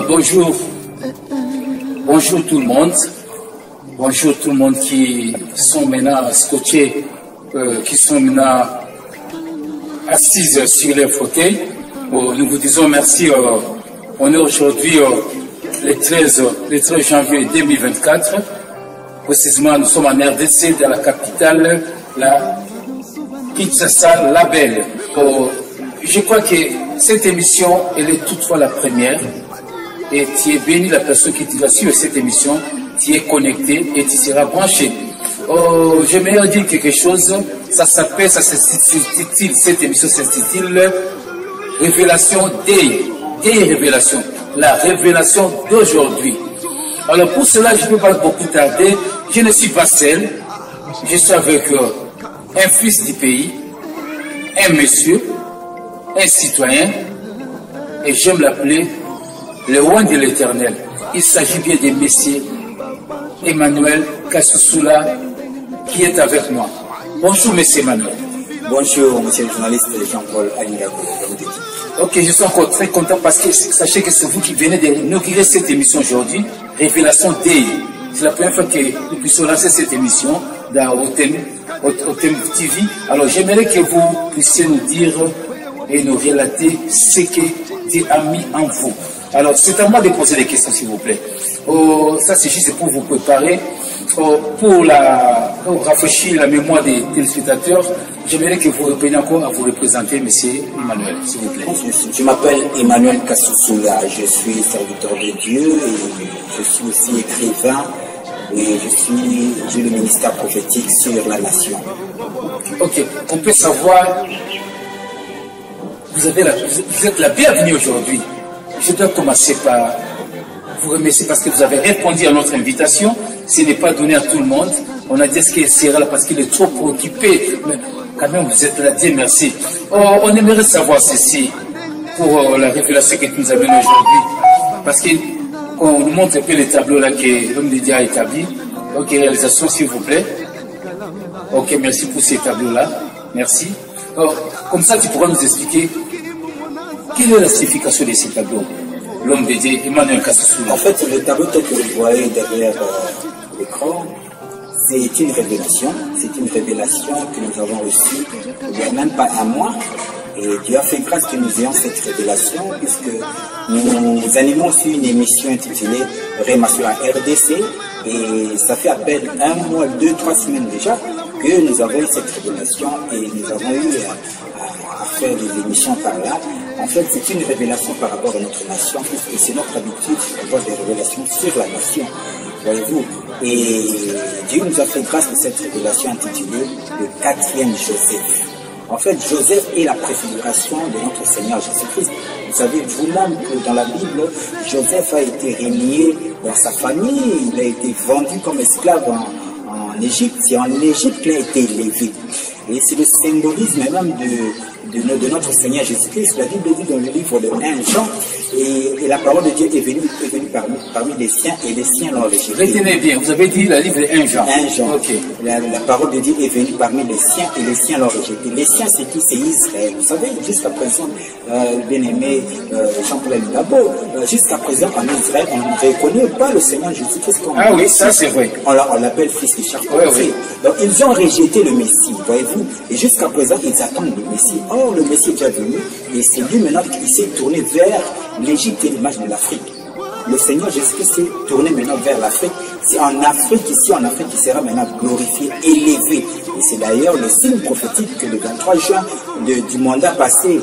Bonjour. Bonjour tout le monde. Bonjour tout le monde qui sont maintenant scotchés, qui sont maintenant assises sur les fauteuils. Nous vous disons merci. On est aujourd'hui le 13 janvier 2024. Précisément, nous sommes en RDC, dans la capitale, la Kinshasa, la Belle. Je crois que cette émission, elle est toutefois la première. Et tu es béni, la personne qui va suivre cette émission, tu es connecté et tu seras branché. J'aimerais dire quelque chose. Ça s'appelle, cette émission s'intitule Révélation des révélations. La révélation d'aujourd'hui. Alors pour cela, je ne peux pas beaucoup tarder. Je ne suis pas seul. Je suis avec un fils du pays, un monsieur, un citoyen, et j'aime l'appeler le roi de l'éternel. Il s'agit bien de Monsieur Emmanuel Kassusula qui est avec moi. Bonjour Monsieur Emmanuel. Bonjour Monsieur le journaliste Jean-Paul Alingago. Ok, je suis encore très content parce que sachez que c'est vous qui venez d'inaugurer cette émission aujourd'hui, Révélation Day. C'est la première fois que nous puissions lancer cette émission au thème TV. Alors j'aimerais que vous puissiez nous dire et nous relater ce que Dieu a mis en vous. Alors, c'est à moi de poser des questions, s'il vous plaît. Ça, c'est juste pour vous préparer. Pour rafraîchir la mémoire des téléspectateurs, j'aimerais que vous repreniez encore à vous représenter, M. Emmanuel, s'il vous plaît. Je m'appelle Emmanuel Kassusula, je suis serviteur de Dieu et je suis aussi écrivain et j'ai le ministère prophétique sur la nation. Ok, on peut savoir, vous êtes la bienvenue aujourd'hui. Je dois commencer par vous remercier parce que vous avez répondu à notre invitation. Ce n'est pas donné à tout le monde. On a dit ce qu'il sera là parce qu'il est trop occupé. Mais quand même, vous êtes là. Dieu merci. On aimerait savoir ceci pour la révélation que tu nous amènes aujourd'hui. Parce qu'on nous montre un peu les tableaux là que l'homme de Dieu a établi. Ok, réalisation, s'il vous plaît. Ok, merci pour ces tableaux-là. Merci. Comme ça, tu pourras nous expliquer quelle est la signification de ces tableaux? L'homme de Dieu, Emmanuel Kassusula. En fait, le tableau tel que vous voyez derrière l'écran, c'est une révélation. C'est une révélation que nous avons reçue il n'y a même pas un mois. Et Dieu a fait grâce que nous ayons cette révélation puisque nous animons aussi une émission intitulée Réma sur la RDC. Et ça fait à peine un mois, 2-3 semaines déjà que nous avons eu cette révélation et nous avons eu à faire des émissions par là. En fait, c'est une révélation par rapport à notre nation, puisque c'est notre habitude d'avoir des révélations sur la nation, voyez-vous. Et Dieu nous a fait grâce de cette révélation intitulée le 4e Joseph. En fait, Joseph est la préfiguration de notre Seigneur Jésus-Christ. Vous savez vous-même que dans la Bible, Joseph a été régné dans sa famille, il a été vendu comme esclave en Égypte. C'est en Égypte qu'il a été élevé. Et c'est le symbolisme même de notre Seigneur Jésus-Christ. La Bible dit dans le livre de 1 Jean, et la parole de Dieu est venue parmi les siens, et les siens l'ont rejeté. Retenez bien, vous avez dit le livre de 1 Jean. 1 Jean. Okay. La parole de Dieu est venue parmi les siens, et les siens l'ont rejeté. Les siens, c'est qui? C'est Israël. Vous savez, jusqu'à présent, bien-aimé Jean-Paul Alingago, jusqu'à présent, en Israël, on ne reconnaît pas le Seigneur Jésus-Christ comme Ah oui, ça c'est vrai. On l'appelle fils de Charles. Oui. Donc, ils ont rejeté le Messie, voyez-vous. Et jusqu'à présent, ils attendent le Messie. Or, le Messie est déjà venu, et c'est lui maintenant qui s'est tourné vers l'Égypte et l'image de l'Afrique. Le Seigneur Jésus-Christ s'est tourné maintenant vers l'Afrique. C'est en Afrique, ici en Afrique, qui sera maintenant glorifié, élevé. Et c'est d'ailleurs le signe prophétique que le 23 juin du mandat passé,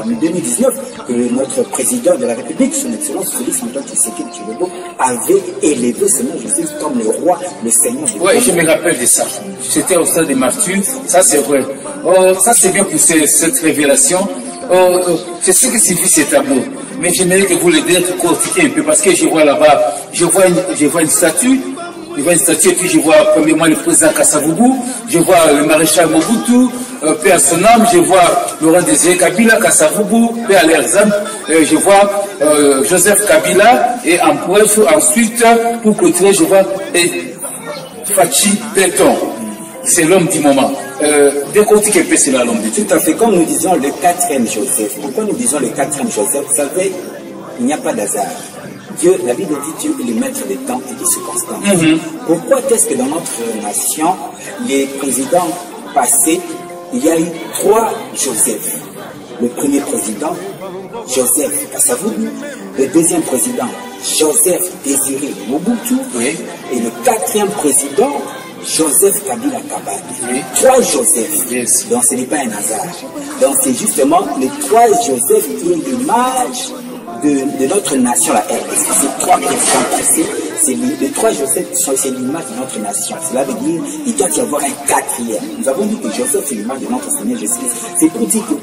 en 2019, que notre président de la République, son Excellence Félix Antoine Tshisekedi Tshilombo, avait élevé le Seigneur Jésus comme le roi, le Seigneur. Oui, je me rappelle de ça. J'étais au stade des martyrs, ça c'est vrai. Ça c'est bien pour cette révélation. C'est ce que signifie ces tableaux. Mais j'aimerais que vous les décortiquiez un peu parce que je vois là-bas, je vois une statue. Je vois une statue et puis je vois premièrement le président Kasavubu, je vois le maréchal Mobutu, paix à son âme, je vois Laurent Désiré Kabila, Kasavubu, paix à leurs âmes, je vois Joseph Kabila et en bref, ensuite, pour clôturer, je vois Fachi Béton. C'est l'homme du moment. décortiquer un peu cela, l'homme de Dieu. Tout à fait, comme nous disons le quatrième Joseph. Pourquoi nous disons le quatrième Joseph? Vous savez, il n'y a pas d'hasard. Dieu, la Bible dit Dieu est le maître des temps et des circonstances. Pourquoi est-ce que dans notre nation, les présidents passés, il y a eu 3 Joseph? Le premier président, Joseph Kasavubu. Le deuxième président, Joseph Désiré Mobutu. Oui. Et le 4e président, Joseph Kabila Kabadi. Oui. 3 Joseph. Yes. Donc ce n'est pas un hasard. Donc c'est justement les 3 Joseph qui est l'image de notre nation, la RDC. Ces 3 présidents passés, les 3 Joseph, c'est l'image de notre nation. Cela veut dire qu'il doit y avoir un 4e. Nous avons dit que Joseph, c'est l'image de notre Seigneur Jésus-Christ. C'est pour dire que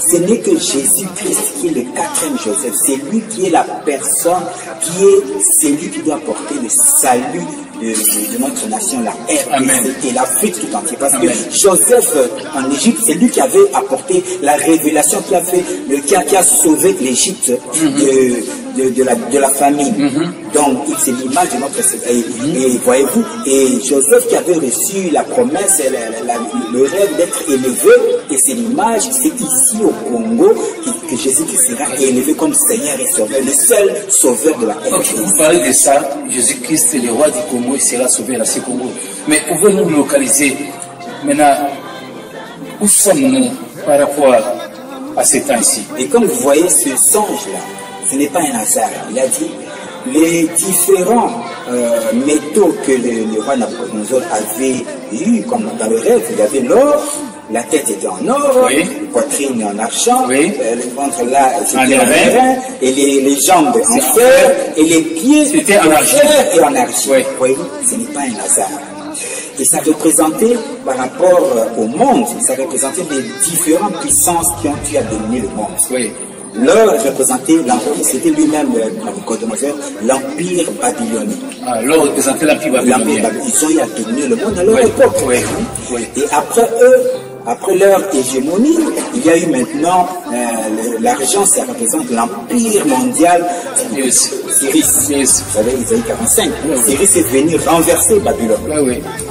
ce n'est que Jésus-Christ qui est le 4e Joseph. C'est lui qui est la personne, qui est celui qui doit apporter le salut de notre nation, la RDC et l'Afrique tout entière. Parce que Joseph en Égypte, c'est lui qui avait apporté la révélation, qui a sauvé l'Égypte de la famine. Donc, c'est l'image de notre... Et voyez-vous, et Joseph qui avait reçu la promesse, le rêve d'être élevé, et c'est l'image, c'est ici au Congo que Jésus-Christ sera élevé comme Seigneur et Sauveur, le seul Sauveur de la terre. Okay, vous parlez de ça, Jésus-Christ est le roi du Congo, il sera sauvé à ce Congo. Mais pouvez-nous localiser maintenant où sommes-nous par rapport à ces temps-ci? Et comme vous voyez ce songe-là, ce n'est pas un hasard. Il a dit les différents métaux que le roi Nabucodonosor avait eu, comme dans le rêve, il y avait l'or, la tête était en or, la poitrine en argent, le ventre là c'était en airain, et les jambes en fer, et les pieds c'était en argent et en argent. Voyez-vous, ce n'est pas un hasard. Et ça représentait, par rapport au monde, ça représentait les différentes puissances qui ont eu à dominer le monde. L'or représentait l'empire, c'était lui-même Nabucodonosor, l'empire babylonien. Ah, l'or représentait l'empire babylonien. Ils ont eu à dominer le monde à leur époque. Et après eux, après leur hégémonie, il y a eu maintenant l'argent, ça représente l'empire mondial. Cyrus, vous savez, Isaïe 45. Cyrus est venu renverser Babylone.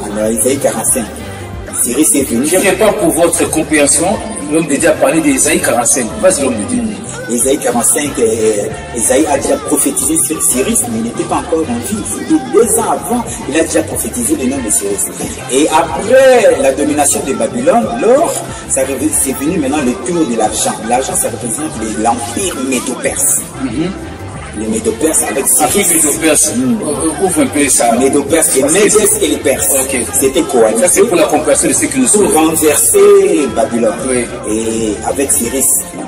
En Isaïe 45. Cyrus est venu. Je ne viens pas pour votre compréhension. L'homme de Dieu a parlé d'Isaïe 45. Vas-y, l'homme de Dieu. Isaïe 45, Isaïe a déjà prophétisé sur Cyrus, mais il n'était pas encore en vie. C'était 2 ans avant, il a déjà prophétisé le nom de Cyrus. Et après la domination de Babylone, l'or, c'est venu maintenant le tour de l'argent. L'argent, ça représente l'empire médo-perse. Les Médo-Perses avec Cyrus. Médo-Perses, ouvre un peu ça. Médo-Perses, les Médès et les Perses. C'était quoi? Ça, c'est pour la compréhension de ce que nous sommes. Pour renverser Babylone. Et avec Cyrus,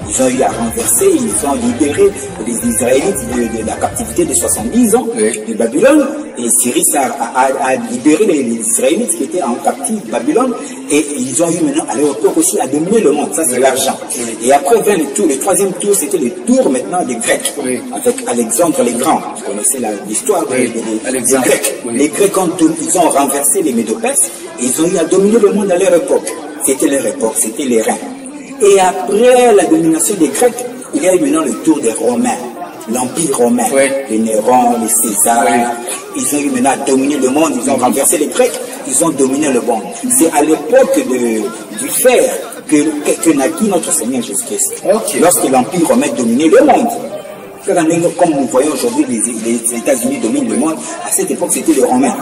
ils ont eu à renverser, ils ont libéré les Israélites de la captivité de 70 ans de Babylone. Et Cyrus a libéré les Israélites qui étaient en captivité de Babylone. Et ils ont eu maintenant à leur époque aussi à dominer le monde. Ça, c'est l'argent. Et après vint le tour. Le 3e tour, c'était le tour maintenant des Grecs. Avec Alexandre le Grand. Vous connaissez l'histoire des Grecs. Les Grecs, ils ont renversé les Médo-Perses et ils ont eu à dominer le monde à leur époque. C'était leur époque, c'était les reins. Et après la domination des Grecs, il y a eu maintenant le tour des Romains. L'Empire romain, les Néron, les Césars, ils ont eu maintenant à dominer le monde, ils ont renversé les Grecs, ils ont dominé le monde. C'est à l'époque du fer que naquit notre Seigneur Jésus-Christ. Lorsque l'Empire romain dominait le monde. Comme nous voyons aujourd'hui, les États-Unis dominent le monde, à cette époque c'était les Romains.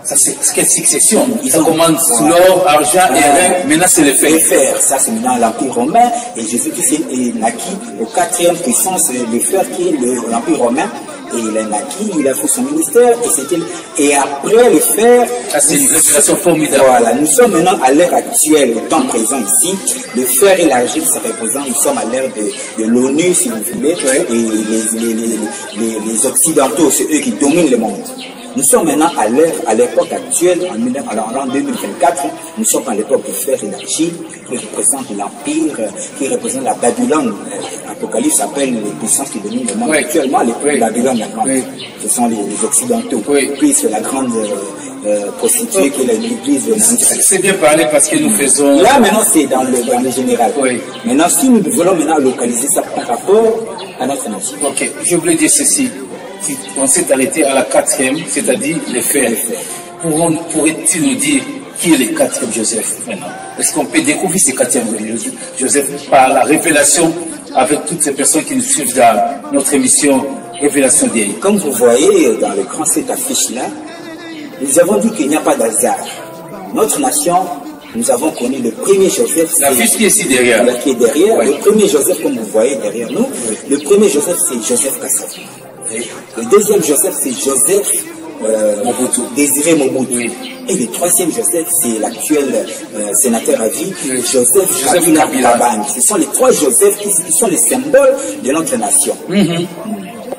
Ça, c'est quelle succession? Ils commandent l'or, argent et rien. Maintenant, c'est le fer. Le fer, ça c'est maintenant l'Empire romain. Et Jésus-Christ est naquit au 4e puissance, le fer qui est l'Empire romain. Et il a naquit, il a fait son ministère. Et après le fer. Ça, c'est une révélation formidable. Voilà, nous sommes maintenant à l'ère actuelle, au temps présent ici. Le fer et l'argile, ça représente, nous sommes à l'ère de l'ONU, si vous voulez. Et les Occidentaux, c'est eux qui dominent le monde. Nous sommes maintenant à l'époque actuelle, en l'an 2024, nous sommes à l'époque du fer et l'argile, qui représente l'Empire, qui représente la Babylone. L'Apocalypse s'appelle les puissances qui dominent le monde actuellement, l'époque de Babylone maintenant. Ce sont les Occidentaux. Puis c'est la grande prostituée qui est l'église. C'est bien parlé parce que nous faisons... Là maintenant c'est dans le général. Maintenant si nous voulons maintenant localiser ça par rapport à notre nation. Ok, je voulais dire ceci. On s'est arrêté à la 4e, c'est-à-dire les fers. Pourrait-il nous dire qui est le quatrième Joseph maintenant? Est-ce qu'on peut découvrir ce quatrième Joseph par la révélation avec toutes ces personnes qui nous suivent dans notre émission Révélation des... Comme vous voyez dans l'écran, cette affiche-là, nous avons dit qu'il n'y a pas d'hasard. Notre nation, nous avons connu le premier Joseph. L'affiche qui est ici derrière. Qui est derrière. Ouais. Le premier Joseph, comme vous voyez derrière nous, le premier Joseph, c'est Joseph Kassavu. Le deuxième Joseph, c'est Joseph Mobutu. Désiré Mobutu. Oui. Et le troisième Joseph, c'est l'actuel sénateur à vie, Joseph Kabila. Kabange. Ce sont les trois Joseph qui sont les symboles de notre nation.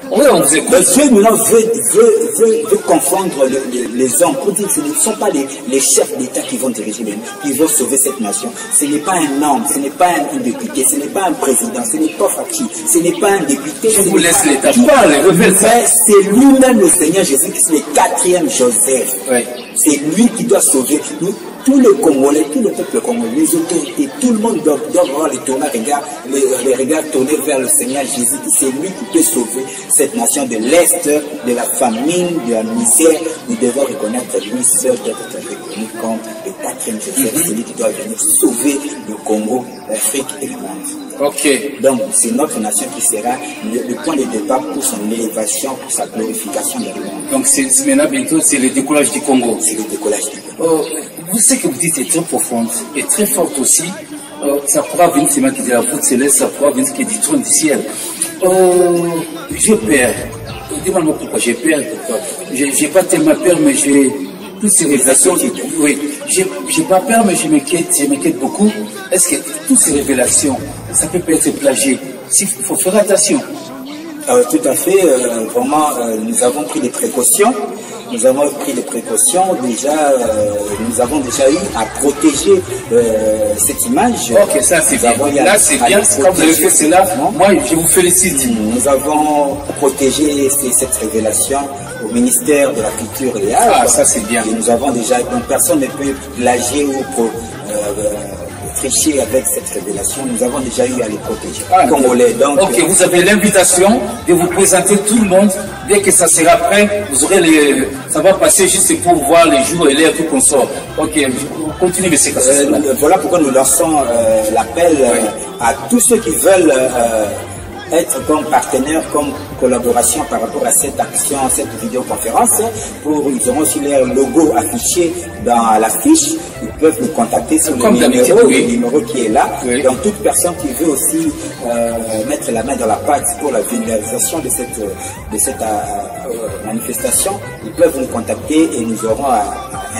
Oui, on vous écoute. Dieu maintenant veut confondre les hommes pour dire que ce ne sont pas les chefs d'État qui vont diriger, qui vont sauver cette nation. Ce n'est pas un homme, ce n'est pas un député, ce n'est pas un président, ce n'est pas Faki, ce n'est pas un député. Je vous laisse l'État parler, révèle ça. C'est lui-même le Seigneur Jésus qui est le quatrième Joseph. Oui. C'est lui qui doit sauver nous. Tous les Congolais, tout le peuple congolais, les autorités, tout le monde doit avoir les regards tournés vers le Seigneur Jésus. C'est lui qui peut sauver cette nation de l'Est, de la famine, de la misère. Nous devons reconnaître lui seul d'être reconnu comme le quatrième Joseph. C'est lui qui doit venir sauver le Congo, l'Afrique et le monde. Ok. Donc, c'est notre nation qui sera le point de départ pour son élévation, pour sa glorification dans le monde. Donc, maintenant, bientôt, c'est le décollage du Congo. C'est le décollage du Congo. Vous savez que vous dites est très profonde et très forte aussi. Ça pourra venir, c'est moi qui dis la voûte céleste, ça pourra venir du trône du ciel. J'ai peur. Dis-moi pourquoi j'ai peur. J'ai pas tellement peur, mais j'ai toutes ces révélations. Oui, j'ai pas peur, mais je m'inquiète beaucoup. Est-ce que toutes ces révélations, ça peut être plagié? Il faut faire attention. Tout à fait, vraiment, nous avons pris des précautions. Nous avons pris des précautions. Déjà, nous avons déjà eu à protéger cette image. Ok, ça c'est bien. Là c'est bien. Quand vous avez fait cela, moi je vous félicite. Nous avons protégé cette révélation au ministère de la Culture et Arts. Ah, ça c'est bien. Et nous avons déjà, donc personne ne peut plagier ou tricher avec cette révélation. Nous avons déjà eu à les protéger. Congolais, donc. Ok, vous avez l'invitation de vous présenter tout le monde. Dès que ça sera prêt, vous aurez ça va passer juste pour voir les jours et l'heure tout qu'on sort. Ok, continuez, monsieur Kassavu. Voilà pourquoi nous lançons l'appel à tous ceux qui veulent être comme partenaire, comme collaboration par rapport à cette action, cette vidéoconférence. Ils auront aussi leur logo affiché dans l'affiche. Ils peuvent nous contacter sur le numéro qui est là. Oui. Donc toute personne qui veut aussi mettre la main dans la pâte pour la vulgarisation de cette manifestation, ils peuvent nous contacter et nous aurons à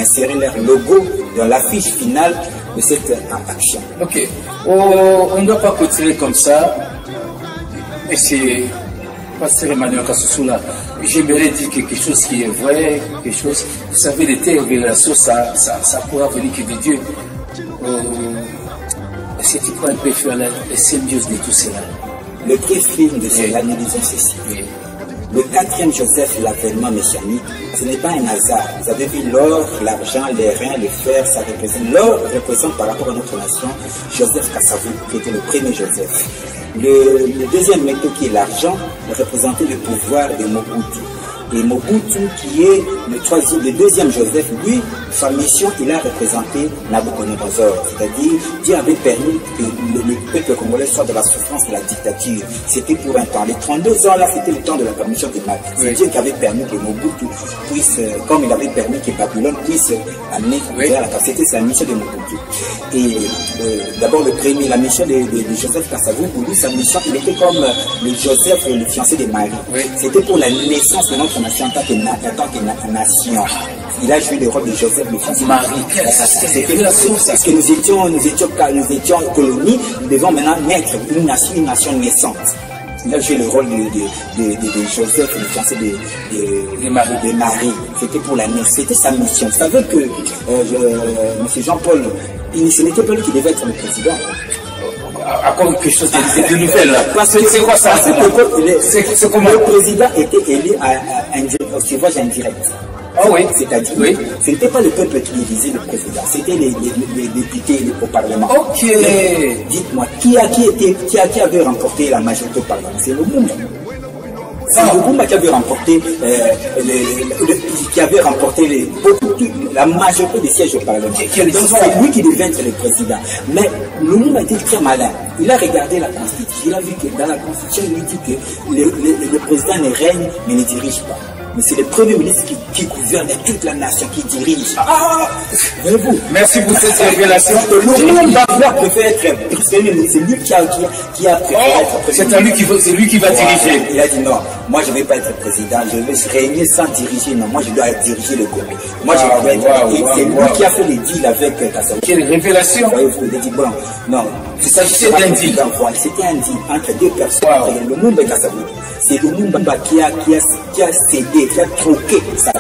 insérer leur logo dans l'affiche finale de cette action. Ok. On ne doit pas continuer comme ça. Mais c'est Pasteur Emmanuel Kassoussoula. J'aimerais dire quelque chose qui est vrai, quelque chose. Vous savez, les telles révélations, ça pourra venir que de Dieu. C'est qui prend un peu faire la symbiose de tout cela. Le préfilm de cela, nous disons ceci. Le quatrième Joseph, l'avènement messianique, ce n'est pas un hasard. Vous avez vu l'or, l'argent, les reins, le fer, ça représente. L'or représente par rapport à notre nation Joseph Kassavu, qui était le premier Joseph. Le deuxième métaux qui est l'argent représentait le pouvoir de Mobutu. Et Mobutu qui est le deuxième Joseph, lui, sa mission, il a représenté Nabucodonosor. C'est-à-dire, Dieu avait permis que le peuple congolais soit de la souffrance de la dictature. C'était pour un temps. Les 32 ans là, c'était le temps de la permission des mal. C'est Dieu qui avait permis que Mobutu puisse, comme il avait permis que Babylone puisse amener vers la capacité, c'est la mission de Mobutu. Et d'abord la mission de Joseph Kassavu, pour lui, sa mission, il était comme le Joseph, le fiancé de Marie. C'était pour la naissance de notre nation en tant que nation. Il a joué le rôle de Joseph, le fils de Marie. C'était la source. Parce que nous étions colonie, nous devons maintenant naître une nation naissante. Il a joué le rôle de Joseph, le fiancé de Marie. C'était pour la naissance. C'était sa mission. Vous savez que M. Jean-Paul, ce n'était pas lui qui devait être le président. Encore quelque chose de nouvelle là. C'est quoi ça? C'est comment le président était élu au suffrage indirect. Ah oui. C'est-à-dire, ce n'était pas le peuple qui élisait le président, c'était les députés au Parlement. Ok. Dites-moi, qui avait remporté la majorité au Parlement? C'est le monde. C'est Lumumba qui avait remporté, la majorité des sièges au Parlement. C'est lui qui devait être le président. Mais Lumumba était très malin. Il a regardé la Constitution. Il a vu que dans la Constitution, il dit que le président ne règne mais ne dirige pas. Mais c'est le Premier ministre qui gouverne toute la nation, qui dirige. Voyez-vous. Merci pour cette révélation. Lumumba préfère être Premier ministre. C'est lui qui a préféré être président. C'est lui qui va diriger. Il a dit non, moi je ne vais pas être président, je vais régner sans diriger. Non, moi je dois diriger le Congo. Moi je dois être. C'est lui qui a fait les deals avec Kasavubu. Quelle révélation. Voyez-vous, il a dit bon, non. Il s'agissait d'un deal. C'était un deal entre deux personnes. Lumumba et Kasavubu. C'est Lumumba qui a cédé, qui a troqué ça.